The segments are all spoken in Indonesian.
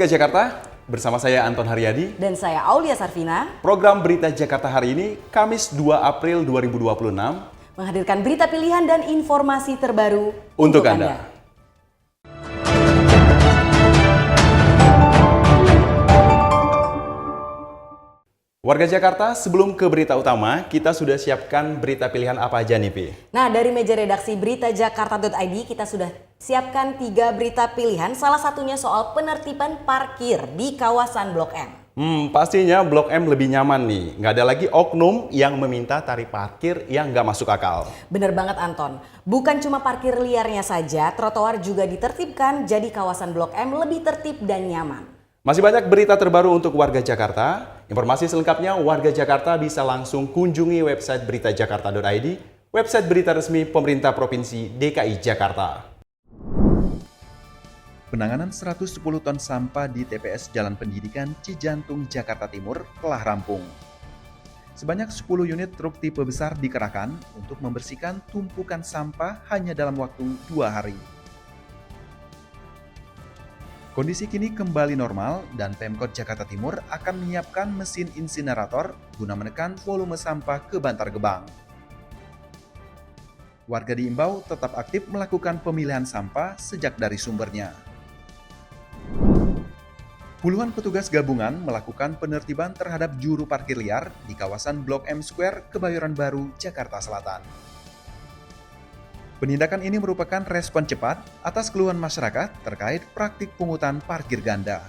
warga Jakarta, bersama saya Anton Haryadi. Dan saya Aulia Sarvina. Program Berita Jakarta hari ini, Kamis 2 April 2026. Menghadirkan berita pilihan dan informasi terbaru untuk Anda. Warga Jakarta, sebelum ke berita utama, kita sudah siapkan berita pilihan apa aja nih, Pi? Nah, dari meja redaksi beritajakarta.id kita sudah siapkan 3 berita pilihan, salah satunya soal penertiban parkir di kawasan Blok M. Pastinya Blok M lebih nyaman nih. Nggak ada lagi oknum yang meminta tarif parkir yang nggak masuk akal. Bener banget Anton, bukan cuma parkir liarnya saja, trotoar juga ditertibkan jadi kawasan Blok M lebih tertib dan nyaman. Masih banyak berita terbaru untuk warga Jakarta. Informasi selengkapnya warga Jakarta bisa langsung kunjungi website beritajakarta.id, website berita resmi pemerintah Provinsi DKI Jakarta. Penanganan 110 ton sampah di TPS Jalan Pendidikan Cijantung, Jakarta Timur telah rampung. Sebanyak 10 unit truk tipe besar dikerahkan untuk membersihkan tumpukan sampah hanya dalam waktu 2 hari. Kondisi kini kembali normal dan Pemkot Jakarta Timur akan menyiapkan mesin insinerator guna menekan volume sampah ke Bantar Gebang. Warga diimbau tetap aktif melakukan pemilihan sampah sejak dari sumbernya. Puluhan petugas gabungan melakukan penertiban terhadap juru parkir liar di kawasan Blok M Square, Kebayoran Baru, Jakarta Selatan. Penindakan ini merupakan respon cepat atas keluhan masyarakat terkait praktik pungutan parkir ganda.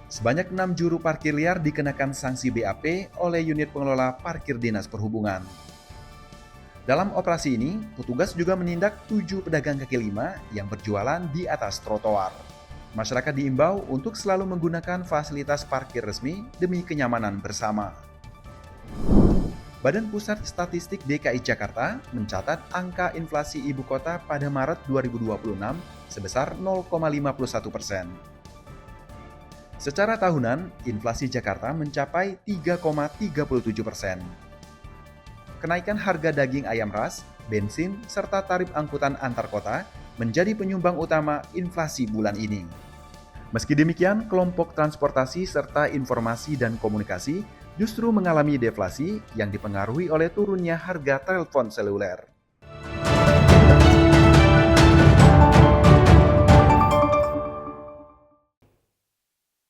Sebanyak 6 juru parkir liar dikenakan sanksi BAP oleh unit pengelola parkir Dinas Perhubungan. Dalam operasi ini, petugas juga menindak 7 pedagang kaki lima yang berjualan di atas trotoar. Masyarakat diimbau untuk selalu menggunakan fasilitas parkir resmi demi kenyamanan bersama. Badan Pusat Statistik DKI Jakarta mencatat angka inflasi ibu kota pada Maret 2026 sebesar 0,51%. Secara tahunan, inflasi Jakarta mencapai 3,37%. Kenaikan harga daging ayam ras, bensin, serta tarif angkutan antar kota menjadi penyumbang utama inflasi bulan ini. Meski demikian, kelompok transportasi serta informasi dan komunikasi justru mengalami deflasi yang dipengaruhi oleh turunnya harga telepon seluler.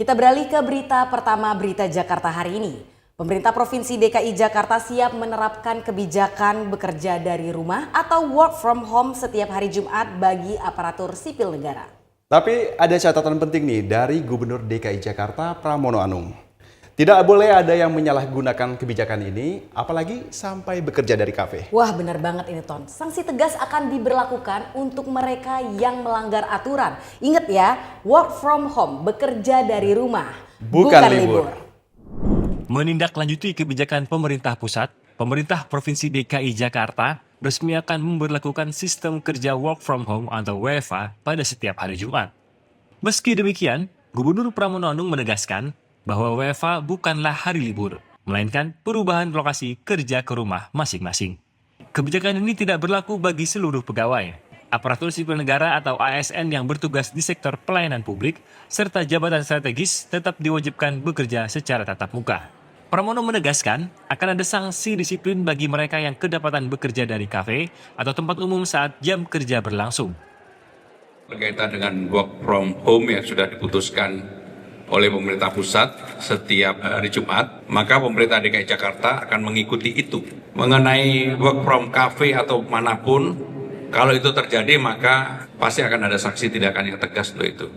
Kita beralih ke berita pertama Berita Jakarta hari ini. Pemerintah Provinsi DKI Jakarta siap menerapkan kebijakan bekerja dari rumah atau work from home setiap hari Jumat bagi aparatur sipil negara. Tapi ada catatan penting nih dari Gubernur DKI Jakarta Pramono Anung. Tidak boleh ada yang menyalahgunakan kebijakan ini, apalagi sampai bekerja dari kafe. Wah benar banget ini Ton, sanksi tegas akan diberlakukan untuk mereka yang melanggar aturan. Ingat ya, work from home, bekerja dari rumah, bukan libur. Menindaklanjuti kebijakan pemerintah pusat, pemerintah Provinsi DKI Jakarta resmi akan memberlakukan sistem kerja work from home atau WFH pada setiap hari Jumat. Meski demikian, Gubernur Pramono Anung menegaskan bahwa WFH bukanlah hari libur, melainkan perubahan lokasi kerja ke rumah masing-masing. Kebijakan ini tidak berlaku bagi seluruh pegawai, aparatur sipil negara atau ASN yang bertugas di sektor pelayanan publik, serta jabatan strategis tetap diwajibkan bekerja secara tatap muka. Pramono menegaskan akan ada sanksi disiplin bagi mereka yang kedapatan bekerja dari kafe atau tempat umum saat jam kerja berlangsung. Berkaitan dengan work from home yang sudah diputuskan oleh pemerintah pusat setiap hari Jumat, maka pemerintah DKI Jakarta akan mengikuti itu. Mengenai work from cafe atau manapun, kalau itu terjadi maka pasti akan ada sanksi tindakan yang tegas untuk itu.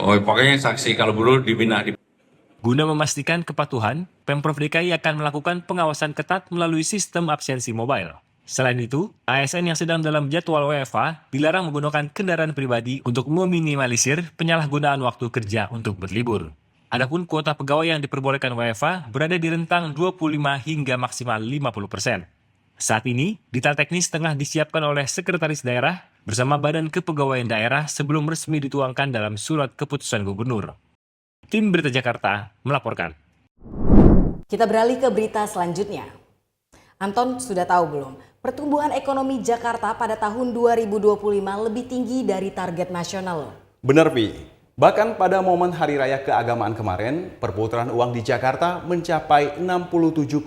Pokoknya sanksi kalau perlu dibina. Guna memastikan kepatuhan, Pemprov DKI akan melakukan pengawasan ketat melalui sistem absensi mobile. Selain itu, ASN yang sedang dalam jadwal WFH dilarang menggunakan kendaraan pribadi untuk meminimalisir penyalahgunaan waktu kerja untuk berlibur. Adapun kuota pegawai yang diperbolehkan WFH berada di rentang 25 hingga maksimal 50%. Saat ini, detail teknis tengah disiapkan oleh Sekretaris Daerah bersama Badan Kepegawaian Daerah sebelum resmi dituangkan dalam surat keputusan Gubernur. Tim Berita Jakarta melaporkan. Kita beralih ke berita selanjutnya. Anton sudah tahu belum? Pertumbuhan ekonomi Jakarta pada tahun 2025 lebih tinggi dari target nasional. Benar, Pi. Bahkan pada momen Hari Raya Keagamaan kemarin, perputaran uang di Jakarta mencapai 67,5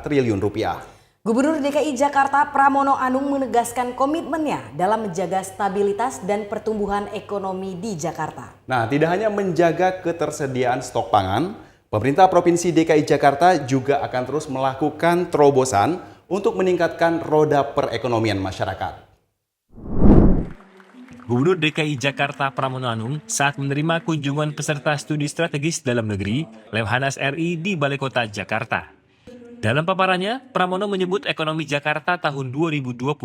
triliun rupiah. Gubernur DKI Jakarta Pramono Anung menegaskan komitmennya dalam menjaga stabilitas dan pertumbuhan ekonomi di Jakarta. Nah, tidak hanya menjaga ketersediaan stok pangan, pemerintah Provinsi DKI Jakarta juga akan terus melakukan terobosan untuk meningkatkan roda perekonomian masyarakat. Gubernur DKI Jakarta Pramono Anung saat menerima kunjungan peserta studi strategis dalam negeri Lemhanas RI di Balai Kota Jakarta. Dalam paparannya, Pramono menyebut ekonomi Jakarta tahun 2025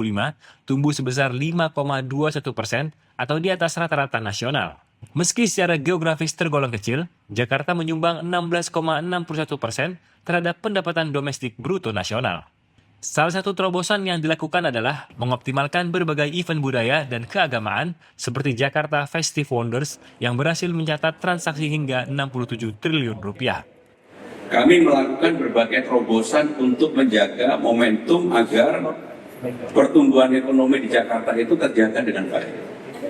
tumbuh sebesar 5,21% atau di atas rata-rata nasional. Meski secara geografis tergolong kecil, Jakarta menyumbang 16,61% terhadap pendapatan domestik bruto nasional. Salah satu terobosan yang dilakukan adalah mengoptimalkan berbagai event budaya dan keagamaan seperti Jakarta Festive Wonders yang berhasil mencatat transaksi hingga 67 triliun rupiah. Kami melakukan berbagai terobosan untuk menjaga momentum agar pertumbuhan ekonomi di Jakarta itu terjaga dengan baik.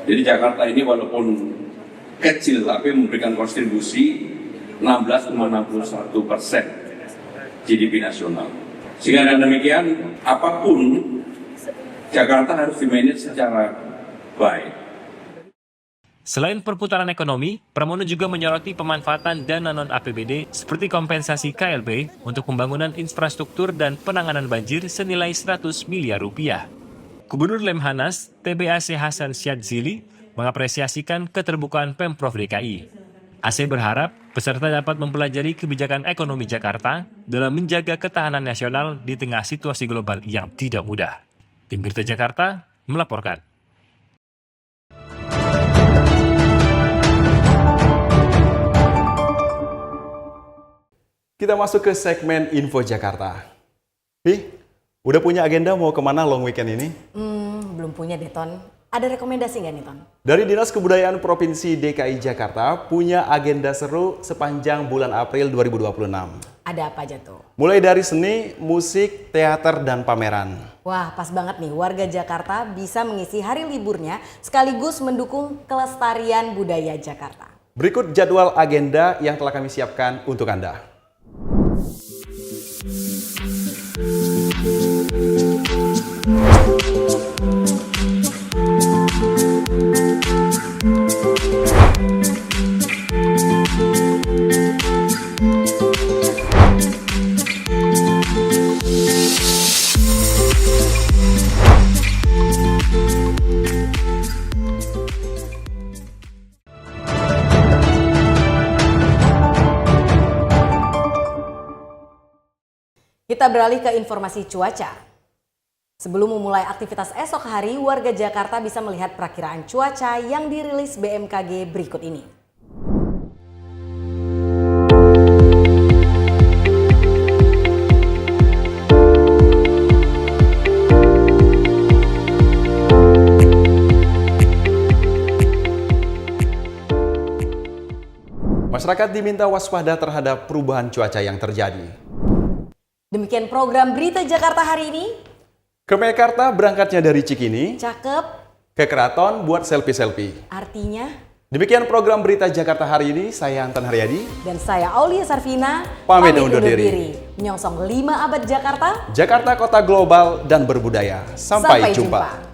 Jadi Jakarta ini walaupun kecil tapi memberikan kontribusi 16,61% GDP nasional. Sehingga dengan demikian, apapun Jakarta harus dimanage secara baik. Selain perputaran ekonomi, Pramono juga menyoroti pemanfaatan dana non-APBD seperti kompensasi KLB untuk pembangunan infrastruktur dan penanganan banjir senilai 100 miliar rupiah. Gubernur Lemhanas, TBAC Hasan Syadzili, mengapresiasikan keterbukaan Pemprov DKI. AC berharap peserta dapat mempelajari kebijakan ekonomi Jakarta dalam menjaga ketahanan nasional di tengah situasi global yang tidak mudah. Tim Berita Jakarta melaporkan. Kita masuk ke segmen Info Jakarta. Udah punya agenda mau kemana long weekend ini? Belum punya deh, Ton. Ada rekomendasi nggak nih, Ton? Dari Dinas Kebudayaan Provinsi DKI Jakarta punya agenda seru sepanjang bulan April 2026. Ada apa aja tuh? Mulai dari seni, musik, teater, dan pameran. Wah, pas banget nih, warga Jakarta bisa mengisi hari liburnya sekaligus mendukung kelestarian budaya Jakarta. Berikut jadwal agenda yang telah kami siapkan untuk Anda. Kita beralih ke informasi cuaca. Sebelum memulai aktivitas esok hari, warga Jakarta bisa melihat perakiraan cuaca yang dirilis BMKG berikut ini. Masyarakat diminta waspada terhadap perubahan cuaca yang terjadi. Demikian program Berita Jakarta hari ini. Ke Mekarta berangkatnya dari Cikini, Cakep, ke Keraton buat selfie-selfie. artinya. Demikian program Berita Jakarta hari ini, saya Anton Haryadi. Dan saya Aulia Sarvina, Pamit undur diri. Menyongsong 5 abad Jakarta. Jakarta kota global dan berbudaya. Sampai jumpa.